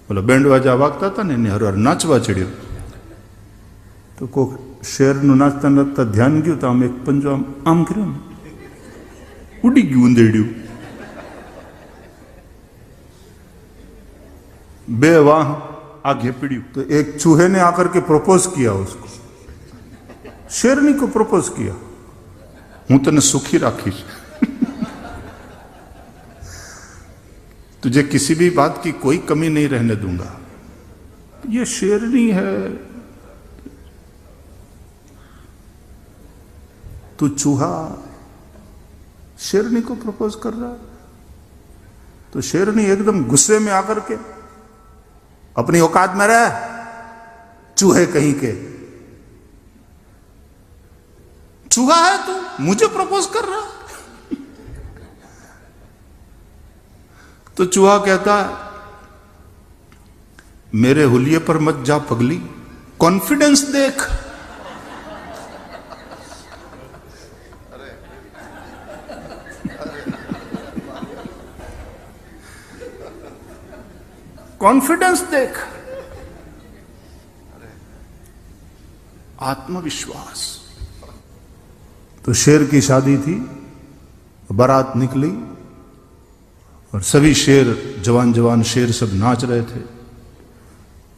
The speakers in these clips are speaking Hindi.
बोला बैंड वाजा वागता था ने हर नाचवा चढ़ियो तो कोक शेरनु नाचता नाचता ध्यान गયું तो आम एक पंजो आम कर्यो ने उड़ी गયું उंदेड्યું बे वाह आगे पीड़्યું तो एक चूहे ने आकर के प्रपोज किया उसको शेरनी को प्रपोज किया हूं तने सुखी राखीश तुझे किसी भी बात की कोई कमी नहीं रहने दूंगा। ये शेरनी है, तू चूहा शेरनी को प्रपोज कर रहा है। तो शेरनी एकदम गुस्से में आकर के अपनी औकात में रह चूहे कहीं के, चूहा है तू मुझे प्रपोज कर रहा। तो चूहा कहता मेरे हुलिये पर मत जा पगली, कॉन्फिडेंस देख। कॉन्फिडेंस देख, आत्मविश्वास। तो शेर की शादी थी, बारात निकली और सभी शेर जवान जवान शेर सब नाच रहे थे।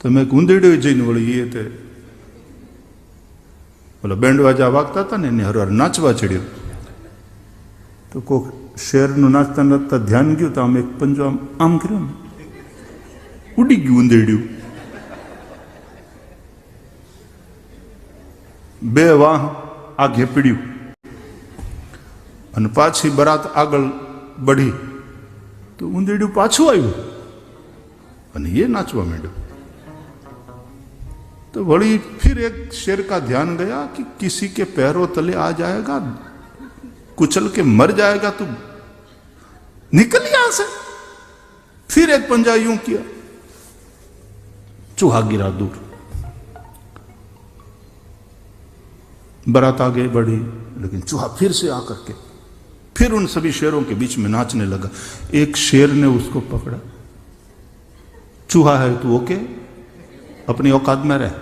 तो मैं ऊंदेड़े जईने वળી ये थे बोला बैंड वाजा वागता था ने हर नाचवा चढ़ियो तो कोक शेरनु नाचता नाचता ध्यान गયું तो आम एक पंजो आम कर्यो ने उड़ी गયું उंदेड्યું बे वाह आगे पीड़્યું અને પાછી બરાત આગળ बढ़ी तो ઊંદેડ્યું પાછું આવ્યું અને ये नाचवा માંડ્યો। तो वही फिर एक शेर का ध्यान गया कि किसी के पैरों तले आ जाएगा, कुचल के मर जाएगा, तू निकल यहां से। फिर एक पंजा यूं किया, चूहा गिरा दूर। बारात आगे बढ़ी लेकिन चूहा फिर से आकर के फिर उन सभी शेरों के बीच में नाचने लगा। एक शेर ने उसको पकड़ा, चूहा है तू ओके, अपनी औकात में रह,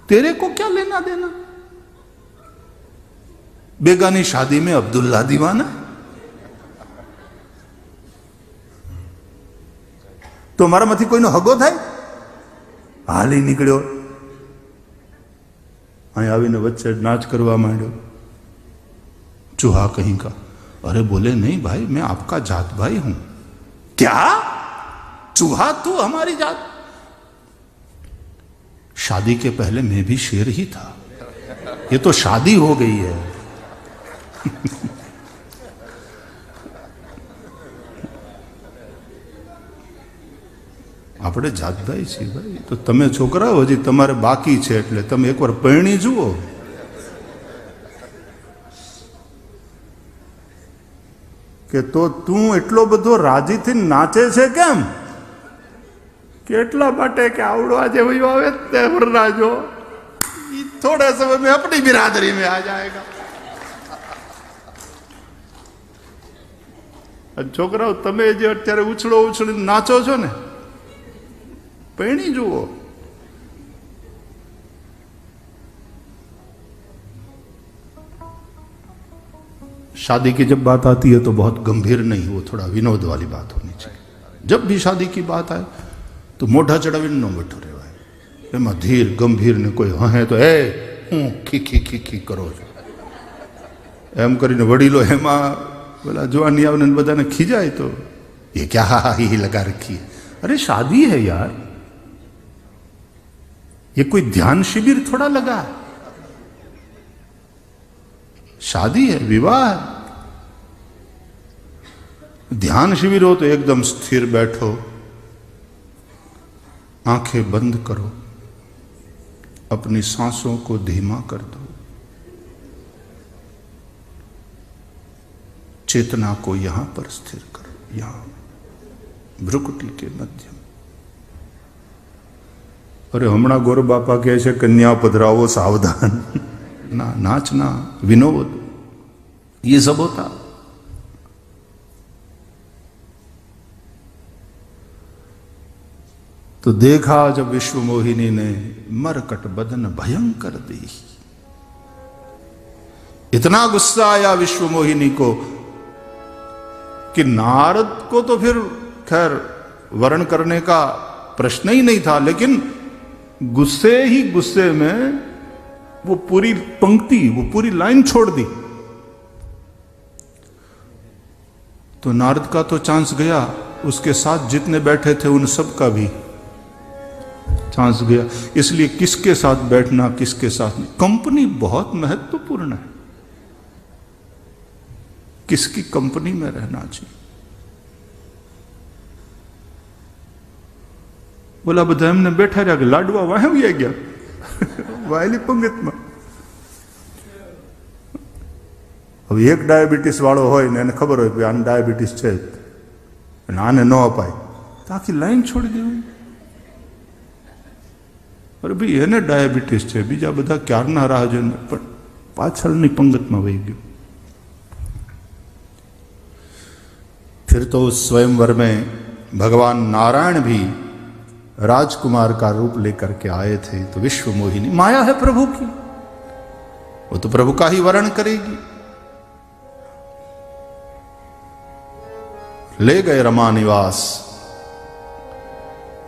तेरे को क्या लेना देना, बेगानी शादी में अब्दुल्ला दीवाना। तो मारा मथी कोईनो हगो थाय, हाली निकळ्यो, અહીં આવીને વચ્ચે नाच करवा માંડ્યો। चूहा कहीं का, अरे बोले नहीं भाई मैं आपका जात भाई हूं। क्या चूहा तू हमारी जात? शादी के पहले मैं भी शेर ही था, ये तो शादी हो गई है। આપણે જાતભાઈ છીએ ભાઈ, તો તમે છોકરાઓ હજી તમારે બાકી છે એટલે તમે એકવાર પરણી જુઓ। કે તો તું એટલો બધો રાજીથી નાચે છે કેમ? કેટલા માટે કે આવડો આજે વયો આવે તે વરરાજો थोड़े समय में अपनी बिरादरी में आ जाएगा। છોકરાઓ તમે જે અત્યારે ઉછળો ઉછળીને નાચો છો ને, पैणी जुओ। शादी की जब बात आती है तो बहुत गंभीर नहीं, वो थोड़ा विनोद वाली बात होनी चाहिए। जब भी शादी की बात आए तो मोढ़ा चढ़ावीने न बैठो रहेवाय, एमां धीर गंभीर ने कोई हहे तो ए हूँ खीखी खीखी करो छो एम करीने वडीलो एमां पेला जोवानी आवे ने बधाने खीजाय तो ये क्या हा हा ही लगा रखी है। अरे शादी है यार, ये कोई ध्यान शिविर थोड़ा लगा, शादी है, विवाह है। ध्यान शिविर हो तो एकदम स्थिर बैठो, आंखें बंद करो, अपनी सांसों को धीमा कर दो, चेतना को यहां पर स्थिर करो, यहां भ्रुकुटी के मध्य। अरे हमणा गौर बापा कहे छे कन्या पधरावो सावधान, ना नाचना विनोद ये सब होता। तो देखा जब विश्व मोहिनी ने मरकट बदन भयंकर दी। इतना गुस्सा आया विश्व मोहिनी को कि नारद को तो फिर खैर वर्ण करने का प्रश्न ही नहीं था, लेकिन गुस्से ही गुस्से में वो पूरी पंक्ति, वो पूरी लाइन छोड़ दी। तो नारद का तो चांस गया, उसके साथ जितने बैठे थे उन सब का भी चांस गया। इसलिए किसके साथ बैठना, किसके साथ नहीं, कंपनी बहुत महत्वपूर्ण है। किसकी कंपनी में रहना चाहिए। बोला બધા એમને બેઠા રહ્યા કે લાડવા વાહી ગયા વાયલી પંગતમાં। હવે એક ડાયાબિટીસ વાળો હોય ને એને ખબર હોય કે આને ડાયાબિટીસ છે અને આને ન અપાય તો આખી લાઈન છોડી દેવી। અરે ભાઈ એને ડાયાબિટીસ છે, બીજા બધા ક્યારના રાહ જોઈને પણ પાછળની પંગતમાં વહી ગયો। फिर तो उस स्वयंवर में भगवान नारायण भी राजकुमार का रूप लेकर के आए थे। तो विश्व मोहिनी माया है प्रभु की, वो तो प्रभु का ही वर्ण करेगी। ले गए रमा निवास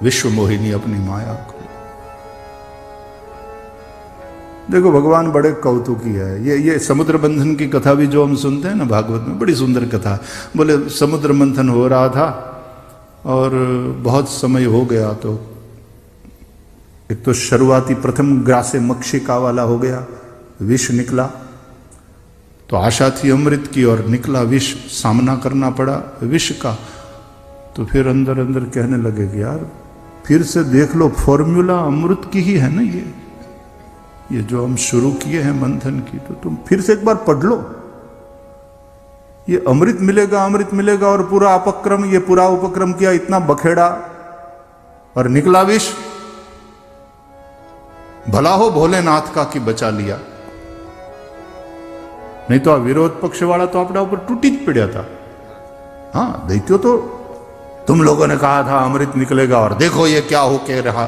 विश्व मोहिनी अपनी माया को। देखो भगवान बड़े कौतुकी है। ये समुद्र मंथन की कथा भी जो हम सुनते हैं ना भागवत में, बड़ी सुंदर कथा है। बोले समुद्र मंथन हो रहा था और बहुत समय हो गया, तो एक तो शुरुआती प्रथम ग्रासे मक्षिका वाला हो गया, विष निकला। तो आशा थी अमृत की और निकला विष, सामना करना पड़ा विष का। तो फिर अंदर अंदर कहने लगे कि यार फिर से देख लो, फॉर्मूला अमृत की ही है ना ये जो हम शुरू किए हैं मंथन की, तो तुम फिर से एक बार पढ़ लो। ये अमृत मिलेगा, अमृत मिलेगा, और पूरा अपक्रम, ये पूरा उपक्रम किया, इतना बखेड़ा और निकला विष। भला हो भोलेनाथ का कि बचा लिया, नहीं तो आ विरोध पक्ष वाला तो अपना ऊपर टूटी ज पड़ा था। हाँ दैत्यो तो तुम लोगों ने कहा था अमृत निकलेगा और देखो ये क्या हो के रहा,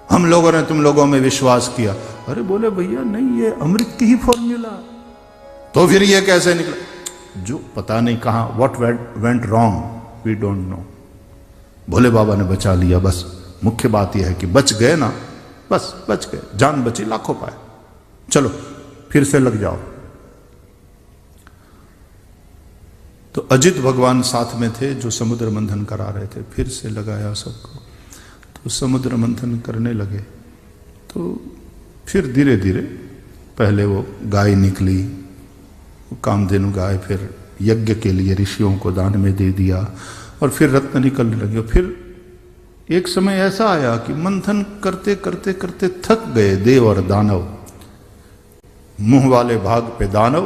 हम लोगों ने तुम लोगों में विश्वास किया। अरे बोले भैया नहीं, ये अमृत की ही फॉर्मूला, तो फिर ये कैसे निकला? जो पता नहीं कहां, what went wrong we don't know. Bhole Baba ने बचा लिया। बस मुख्य बात यह है कि बच गए ना, बस बच गए, जान बची लाखों पाए। चलो फिर से लग जाओ। तो अजित भगवान साथ में थे जो समुद्र मंथन करा रहे थे, फिर से लगाया सबको। तो समुद्र मंथन करने लगे। तो फिर धीरे धीरे पहले वो गाय निकली, कामधेनु गाय, फिर यज्ञ के लिए ऋषियों को दान में दे दिया, और फिर रत्न निकलने लगे। फिर एक समय ऐसा आया कि मंथन करते करते करते थक गए देव और दानव। मुंह वाले भाग पे दानव,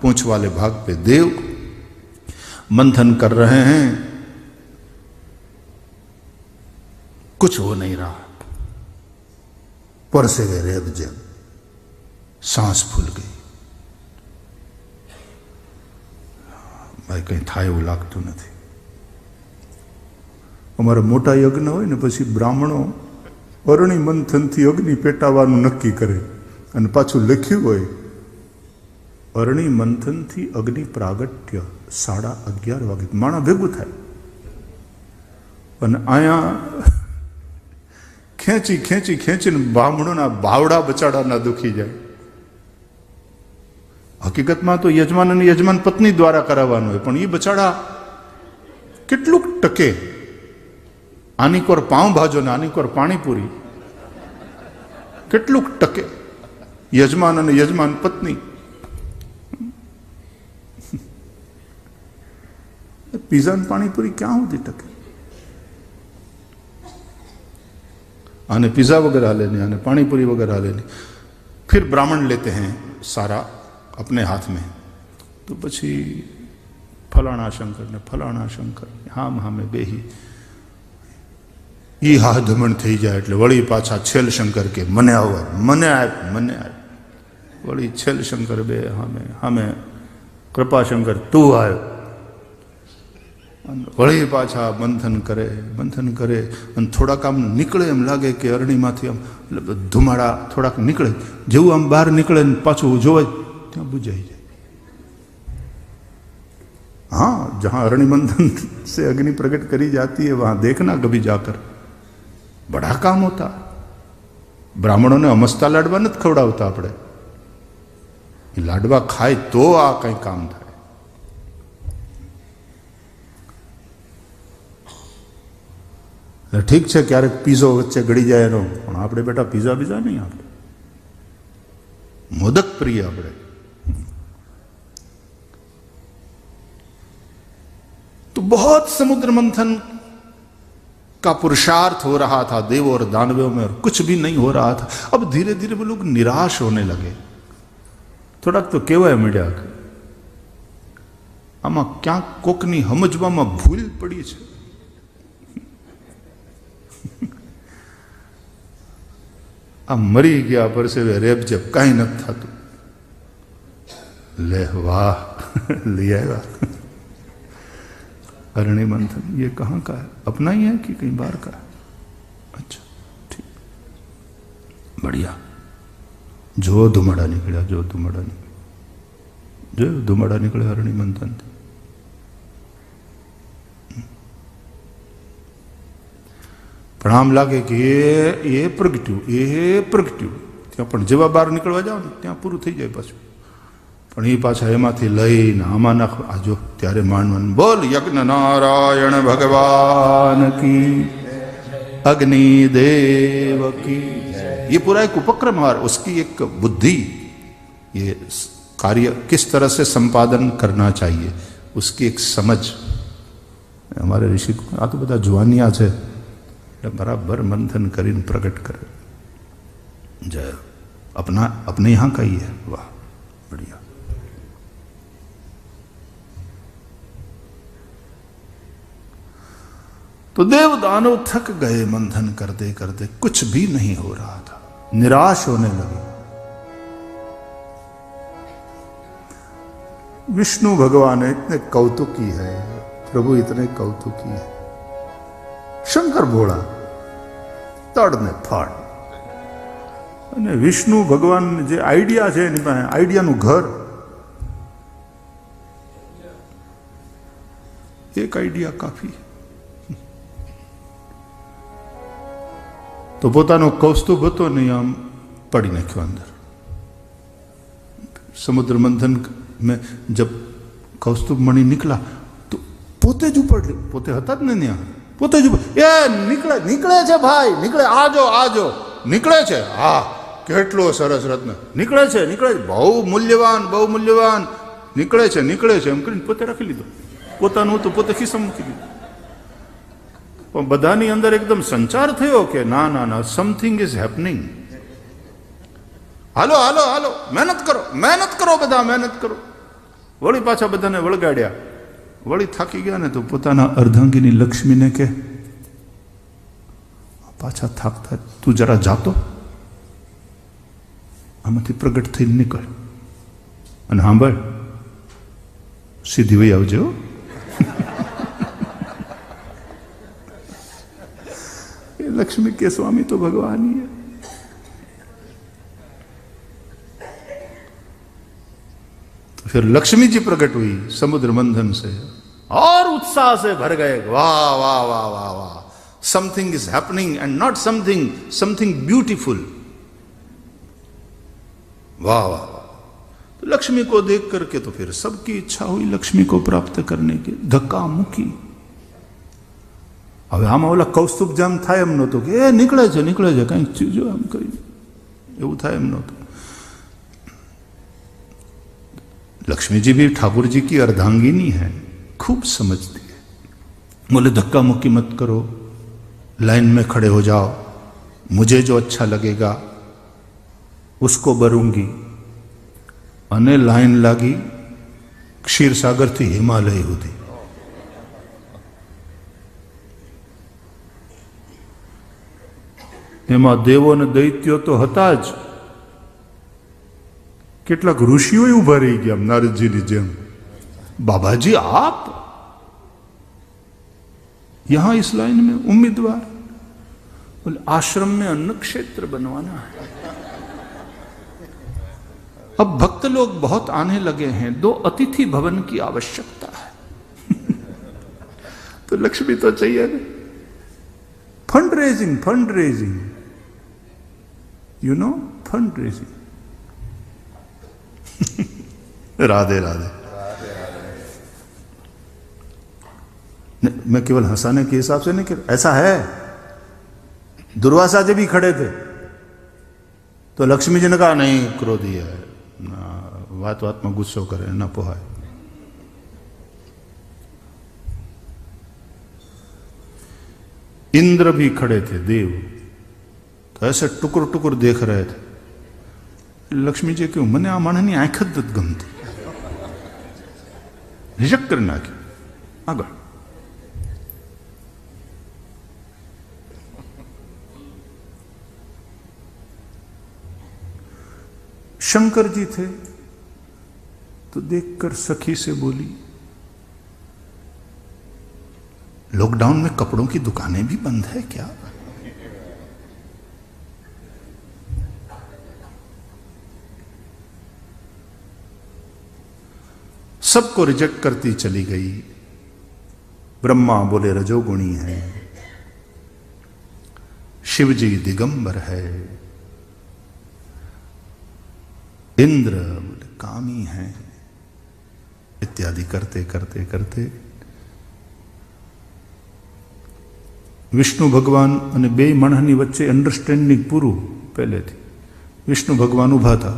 पूंछ वाले भाग पे देव मंथन कर रहे हैं, कुछ हो नहीं रहा। परसे गए रेब जब, सांस फूल गई। भाई कहीं था એવું લાગતું નથી। અમારા મોટા યજ્ઞ હોય ને પછી બ્રાહ્મણો અરણી મંથનથી અગ્નિ પેટાવાનું નક્કી કરે, અને પાછું લખ્યું હોય અરણી મંથનથી અગ્નિ પ્રાગટ્ય 11:30 વાગે માણા ભેગું થાય। અને અહીંયા ખેંચી ખેંચી ખેંચીને બ્રાહ્મણોના બાવડા બચાડાના દુખી જાય। હકીકતમાં તો યજમાન અને યજમાન પત્ની દ્વારા કરાવવાનું હોય, પણ એ બચાડા કેટલુંક ટકે? આની કોર પાઉં ભાજો ને આની કોર પાણીપુરી, કેટલુંક ટકે યજમાન અને યજમાન પત્ની? પીઝા ને પાણીપુરી ક્યાં સુધી ટકે? आने पिज़्ज़ा वगैरह हाले नहीं, आने पानी पूरी वगैरह हाले नहीं। फिर ब्राह्मण लेते हैं सारा अपने हाथ में। तो पछी फलाणा शंकर ने फलाणा शंकर हाम हामे बेही ई हा धमण थी जाए એટલે વળી પાછા છેલ શંકર કે મને આવો, મને આપ, મને આપ। વળી છેલ શંકર બે હામે હામે કૃપા શંકર તું આવ્યો। વળી પાછા મંથન કરે અને થોડાક આમ નીકળે એમ લાગે કે અરણીમાંથી આમ ધુમાડા થોડાક નીકળે, જેવું આમ બહાર નીકળે ને પાછું જોવાય ત્યાં બુજાઈ જાય. हाँ, जहां अरणि मंथन से अग्नि प्रकट करी जाती है वहां देखना कभी जाकर, बड़ा काम होता. ब्राह्मणों ने अमस्ता लाडवा नहीं खवड़ावता, अपने लाडवा खाए तो आ कई काम था. ठीक है, क्यारेक पीझो वच्चे गड़ी जाए एनो, पण आपणे बेटा पीझा बीजा नहीं, आपणे मोदक प्रिय. आपणे तो बहुत समुद्र मंथन का पुरुषार्थ हो रहा था देवों और दानवों में, और कुछ भी नहीं हो रहा था. अब धीरे धीरे वो लोग निराश होने लगे. थोड़ा तो केवाय मीडिया आमा क्या कोकनी समझवामां भूल पड़ी है. आ मरी गया परसेवे रेप जब कहीं न था तो ले वाह लिया. अरण्य मंथन ये कहाँ का है? अपना ही है कि कहीं बाहर का है? अच्छा ठीक, बढ़िया. जो धुमाड़ा निकला, जो धुमाड़ा निकले अरण्य मंथन थी. प्रणाम लागे कि ये प्रगट्यू त्या पण जेवा बहार निकलवा जाओ ने त्या पूરું થઈ જાય પાછું. પણ એ પાછા એમાંથી લઈને આમાં નાખ આજો ત્યારે માનવન બોલ યજ્ઞ નારાયણ ભગવાન की अग्नि देव की. ये पूरा एक उपक्रम है, उसकी एक बुद्धि, ये कार्य किस तरह से संपादन करना चाहिए उसकी एक समझ हमारे ऋषि को. आ तो बधा जुवानिया है, बराबर मंथन करीने प्रकट करे. जय अपने यहाँ का ही है. वाह बढ़िया. तो देव दानव थक गए मंथन करते करते, कुछ भी नहीं हो रहा था, निराश होने लगे. विष्णु भगवान इतने कौतुकी है, प्रभु इतने कौतुकी है. शंकर भोळा तड़ने फाड़. અને વિષ્ણુ ભગવાન જે આઈડિયા છે એની પાસે આઈડિયાનું ઘર, એક આઈડિયા કાફી. तो પોતાનો કૌસ્તુભ હતો નહીં આમ પડી નાખ્યો અંદર. समुद्र मंथन में जब कौस्तुभ मणि निकला तो पोते ज ऊपर, पोते हता ज ने पोते ज ए निकले छे भाई, निकले आजो आजो निकले छे. हाँ કેટલો સરસ રત્ન નીકળે છે બહુ મૂલ્યવાન નીકળે છે એમ કરીને પોતે રાખી લીધો. પોતાનું તો પોતે ખિસ્સામાં મૂકી દીધું. પણ બધાની અંદર એકદમ સંચાર થયો કે ના ના ના, સમથિંગ ઇઝ હેપનિંગ. હાલો હાલો હાલો, મહેનત કરો બધા, મહેનત કરો. વળી પાછા બધાને વળગાડ્યા. વળી થાકી ગયા ને તો પોતાના અર્ધાંગીની લક્ષ્મીને કે પાછા થાકતા તું જરા જાતો આમાંથી પ્રગટ થઈને નીકળ અને સાંભળ સીધી વહી આવજો. लक्ष्मी के स्वामी तो भगवान ही है. फिर लक्ष्मी जी प्रकट हुई समुद्र मंथन से और उत्साह से भर गए. वाह वाह वाह वाह वाह, something is happening and not something beautiful. वाह वाह. तो लक्ष्मी को देख करके तो फिर सबकी इच्छा हुई लक्ष्मी को प्राप्त करने की. धक्का मुक्की. હવે આમાં ઓલા કૌસ્તુભ જામ થાય એમ નહોતું કે એ નીકળે છે કંઈક ચીજો આમ કરી, એવું થાય એમ નહોતું. लक्ष्मी जी भी ठाकुर जी की अर्धांगिनी है, खूब समझती है. बोले धक्का मुक्की मत करो, लाइन में खड़े हो जाओ, मुझे जो अच्छा लगेगा उसको बरूंगी. अने लाइन लागी क्षीर सागर थी हिमालय होती. એમાં દેવો ને દૈત્યો તો હતા જ, કેટલાક ઋષિઓ ઉભા રહી ગયા નારદજીની જેમ. બાબાજી આપ यहां इस लाइन में उम्मीदवार बोले आश्रम में अन्न क्षेत्र बनवाना है। अब भक्त लोग बहुत आने लगे हैं, 2 अतिथि भवन की आवश्यकता है। तो लक्ष्मी तो चाहिए ना। Fund raising you know, fund raising. Radhe Radhe. मैं केवल हंसाने के हिसाब से नहीं कर, ऐसा है। दुर्वासा जी भी खड़े थे तो लक्ष्मी जी ने कहा नहीं, क्रोधी है ना, बात में गुस्सो करे ना पोहाए। इंद्र भी खड़े थे, देव, तो ऐसे टुकुर टुकुर देख रहे थे। लक्ष्मी जी क्यों मने आ माणसनी आंख ज નથી ગમતી, રિજેક્ટ કરી નાખી। આગળ शंकर जी थे तो देखकर सखी से बोली, लॉकडाउन में कपड़ों की दुकानें भी बंद है क्या? सबको रिजेक्ट करती चली गई। ब्रह्मा बोले रजोगुणी है, शिव जी दिगंबर है, इंद्र बोले कामी है, इत्यादि करते करते करते विष्णु भगवान અને બે માણસની વચ્ચે અંડરસ્ટેન્ડિંગ પૂરું પહેલેથી। વિષ્ણુ ભગવાન ઉભા था,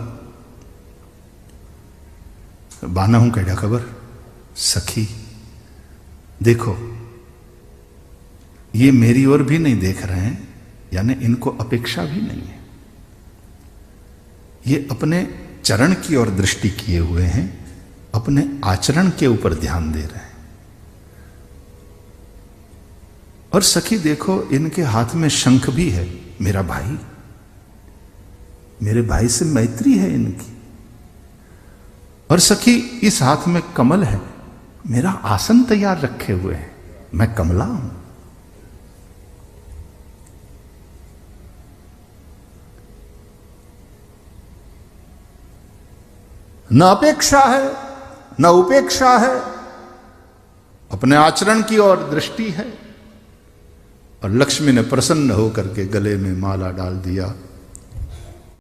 बाना हूं कह खबर, सखी देखो ये मेरी ओर भी नहीं देख रहे हैं, यानी इनको अपेक्षा भी नहीं है, ये अपने चरण की ओर दृष्टि किए हुए हैं, अपने आचरण के ऊपर ध्यान दे रहे हैं। और सखी देखो इनके हाथ में शंख भी है, मेरा भाई, मेरे भाई से मैत्री है इनकी। और सखी इस हाथ में कमल है, मेरा आसन तैयार रखे हुए है, मैं कमला हूं। न अपेक्षा है न उपेक्षा है, अपने आचरण की ओर दृष्टि है। और लक्ष्मी ने प्रसन्न होकर के गले में माला डाल दिया।